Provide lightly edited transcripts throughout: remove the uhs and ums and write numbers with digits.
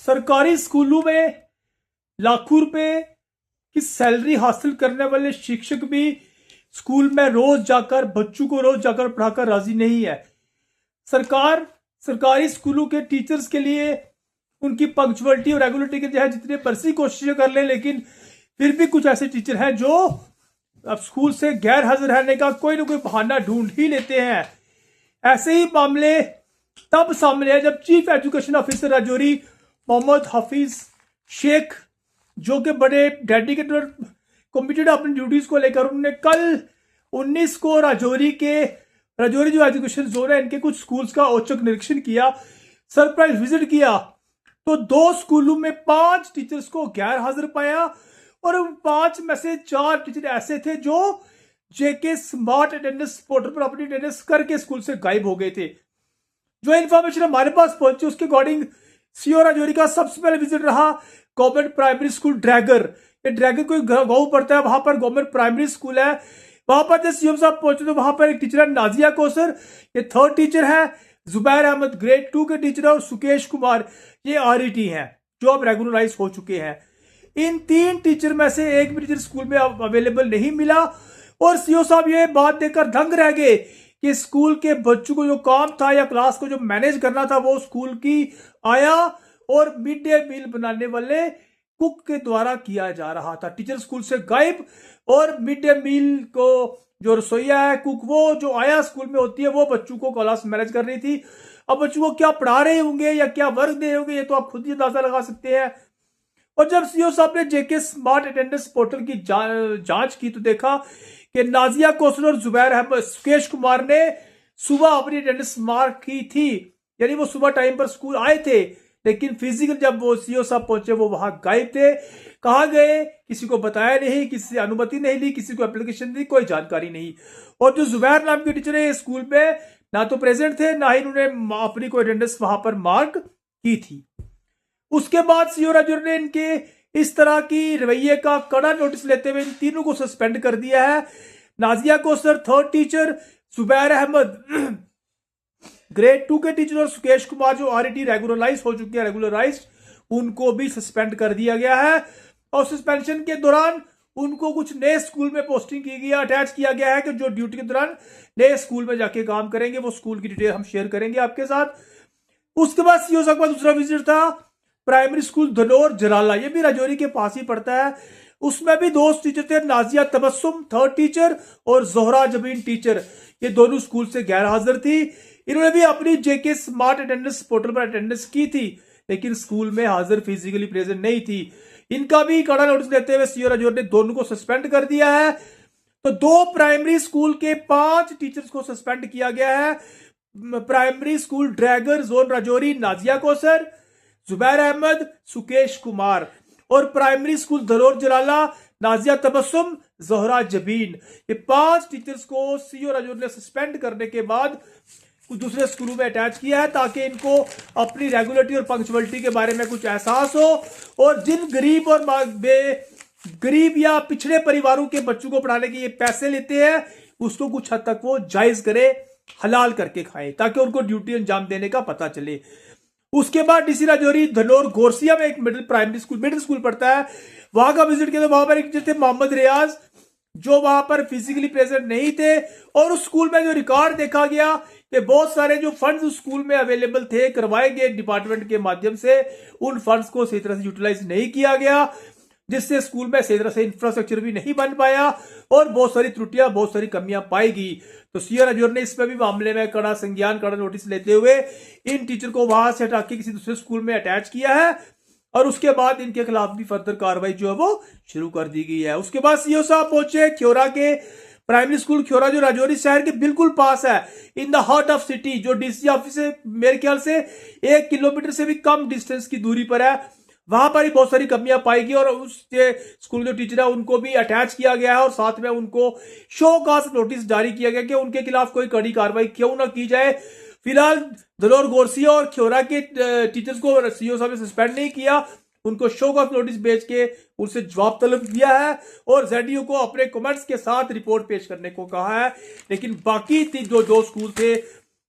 सरकारी स्कूलों में लाखों रुपए की सैलरी हासिल करने वाले शिक्षक भी स्कूल में रोज जाकर बच्चों को रोज जाकर पढ़ाकर राजी नहीं है। सरकार सरकारी स्कूलों के टीचर्स के लिए उनकी पंक्चुअलिटी और रेगुलरिटी के जो है जितने मर्जी कोशिशें कर ले, लेकिन फिर भी कुछ ऐसे टीचर हैं जो अब स्कूल से गैर हाजिर रहने का कोई ना कोई बहाना ढूंढ ही लेते हैं। ऐसे ही मामले तब सामने है जब chief education officer Rajouri Mohammad Hafiz Sheikh, जो कि बड़े डेडिकेटेड और कमिटेड अपनी ड्यूटीज को लेकर, उन्होंने कल 19 को राजौरी जो एजुकेशन जोन है इनके कुछ स्कूल्स का औचक निरीक्षण किया, सरप्राइज विजिट किया। तो 2 स्कूलों में 5 टीचर्स को गैर हाजिर पाया और 5 में से 4 टीचर ऐसे थे जो जेके स्मार्ट अटेंडेंस पोर्टल पर अपनी अटेंडेंस करके स्कूल से गायब हो गए थे। जो इन्फॉर्मेशन हमारे पास पहुंची उसके अकॉर्डिंग सीओ राजौरी का सबसे पहले विजिट रहा गवर्नमेंट प्राइमरी स्कूल ड्रैगर। ये ड्रैगर कोई गांव पड़ता है, वहां पर गवर्नमेंट प्राइमरी स्कूल है। वहां पर जब सीएम साहब पहुंचे तो वहां पर एक टीचर है नाजिया कौसर, ये 3rd टीचर है। जुबैर अहमद ग्रेड 2 के टीचर है और सुकेश कुमार ये आरईटी हैं जो अब रेगुलराइज हो चुके हैं। इन 3 टीचर में से एक भी टीचर स्कूल में अवेलेबल नहीं मिला और सीओ साहब ये बात देखकर दंग रह गए कि स्कूल के बच्चों को जो काम था या क्लास को जो मैनेज करना था वो स्कूल की आया और मिड डे मील बनाने वाले कुक के द्वारा किया जा रहा था। टीचर स्कूल से गायब और मिड डे मील को जो रसोईया है कुक वो जो आया स्कूल में होती है वो बच्चों को क्लास मैनेज कर रही थी। अब बच्चों को क्या पढ़ा रहे होंगे या क्या वर्क दे होंगे ये तो आप खुद ही अंदाजा लगा सकते हैं। और जब सीओ साहब ने जेके स्मार्ट अटेंडेंस पोर्टल की जांच की तो देखा कि नाजिया कौसर और जुबैर अहमद सुकेश कुमार ने सुबह अपनी अटेंडेंस मार्क की थी, यानी वो सुबह टाइम पर स्कूल आए थे, लेकिन फिजिकल जब वो सीओ साहब पहुंचे वो वहां गायब थे। कहाँ गए किसी को बताया नहीं, किसी से अनुमति नहीं ली, किसी को एप्लीकेशन दी, कोई जानकारी नहीं। और जो जुबैर नाम के टीचर है स्कूल में ना तो प्रेजेंट थे ना ही उन्होंने अपनी कोई अटेंडेंस वहां पर मार्क की थी। उसके बाद सीओ राजौरी ने इनके इस तरह की रवैये का कड़ा नोटिस लेते हुए इन तीनों को सस्पेंड कर दिया है। Nazia Kausar 3rd teacher, Zubair Ahmad grade 2 के टीचर और सुकेश कुमार जो आरईटी रेगुलराइज हो चुके हैं रेगुलराइज, उनको भी सस्पेंड कर दिया गया है। और सस्पेंशन के दौरान उनको कुछ नए स्कूल में पोस्टिंग की गई, अटैच किया गया है कि जो ड्यूटी के दौरान नए स्कूल में जाके काम करेंगे। वो स्कूल की डिटेल हम शेयर करेंगे आपके साथ। उसके बाद सीओ साहब का दूसरा विजिट था प्राइमरी स्कूल धनौर जराला, ये भी राजौरी के पास ही पड़ता है। उसमें भी 2 टीचर थे, नाजिया तबस्सुम 3rd टीचर और जोहरा जबीन टीचर, ये दोनों स्कूल से गैर हाजिर थी। इन्होंने भी अपनी जेके स्मार्ट अटेंडेंस पोर्टल पर अटेंडेंस की थी लेकिन स्कूल में हाजिर फिजिकली प्रेजेंट नहीं थी। इनका भी कड़ा नोटिस देते हुए सीओ राजौरी ने दोनों को सस्पेंड कर दिया है। तो 2 प्राइमरी स्कूल के 5 टीचर्स को सस्पेंड किया गया है। Primary school Dragar zone Rajouri Nazia Kausar, Zubair Ahmad, Sukesh Kumar, और प्राइमरी स्कूल धनौर जलाला नाजिया तबस्सुम, जोहरा जबीन, ये 5 टीचर्स को सीओ राजौरी ने सस्पेंड करने के बाद कुछ दूसरे स्कूलों में अटैच किया है ताकि इनको अपनी रेगुलरिटी और पंक्चुअलिटी के बारे में कुछ एहसास हो और जिन गरीब या पिछड़े परिवारों के बच्चों को पढ़ाने के ये पैसे लेते हैं उसको कुछ हद तक वो जायज करे, हलाल करके खाए ताकि उनको ड्यूटी अंजाम देने का पता चले। उसके बाद डीसी राजौरी धनौर गोरसिया में एक मिडिल स्कूल पढ़ता है, वहां का विजिट किया तो वहां पर एक टीचर थे मोहम्मद रियाज जो वहां पर फिजिकली प्रेजेंट नहीं थे। और उस स्कूल में जो रिकॉर्ड देखा गया कि बहुत सारे जो फंड्स उस स्कूल में अवेलेबल थे करवाए गए डिपार्टमेंट के माध्यम से, उन फंड्स को सही तरह से यूटिलाइज नहीं किया गया, जिससे स्कूल में सही तरह से इंफ्रास्ट्रक्चर भी नहीं बन पाया और बहुत सारी त्रुटियां बहुत सारी कमियां पाई गई। तो सीओ राजौरी ने इसमें भी मामले में कड़ा नोटिस लेते हुए इन टीचर को वहां से हटा के किसी दूसरे स्कूल में अटैच किया है और उसके बाद इनके खिलाफ भी फर्दर कार्रवाई जो है वो शुरू कर दी गई है। उसके बाद सीओ साहब पहुंचे ख्योरा के प्राइमरी स्कूल ख्योरा जो राजौरी शहर के बिल्कुल पास है, in the heart of city, जो डीसी ऑफिस से मेरे ख्याल से 1 किलोमीटर से भी कम डिस्टेंस की दूरी पर है। वहां पर ही बहुत सारी कमियां पाएगी और उस स्कूल जो टीचर है उनको भी अटैच किया गया है और साथ में उनको शो कॉज नोटिस जारी किया गया कि उनके खिलाफ कोई कड़ी कार्रवाई क्यों ना की जाए। फिलहाल धनौर गोरसिया और ख्योरा के टीचर्स को सीओ साहब ने सस्पेंड नहीं किया, उनको शो कॉज नोटिस भेज के उनसे जवाब तलब किया है और जेडीयू को अपने कमेंट्स के साथ रिपोर्ट पेश करने को कहा है। लेकिन बाकी जो 2 स्कूल थे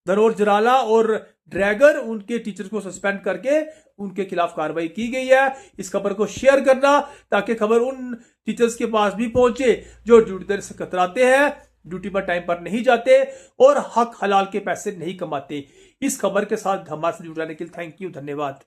धनौर जराला और ड्रैगर उनके टीचर्स को सस्पेंड करके उनके खिलाफ कार्रवाई की गई है। इस खबर को शेयर करना ताकि खबर उन टीचर्स के पास भी पहुंचे जो ड्यूटी देने से कतराते हैं, ड्यूटी पर टाइम पर नहीं जाते और हक हलाल के पैसे नहीं कमाते। इस खबर के साथ हमारे से जुड़ रहने के लिए थैंक यू, धन्यवाद।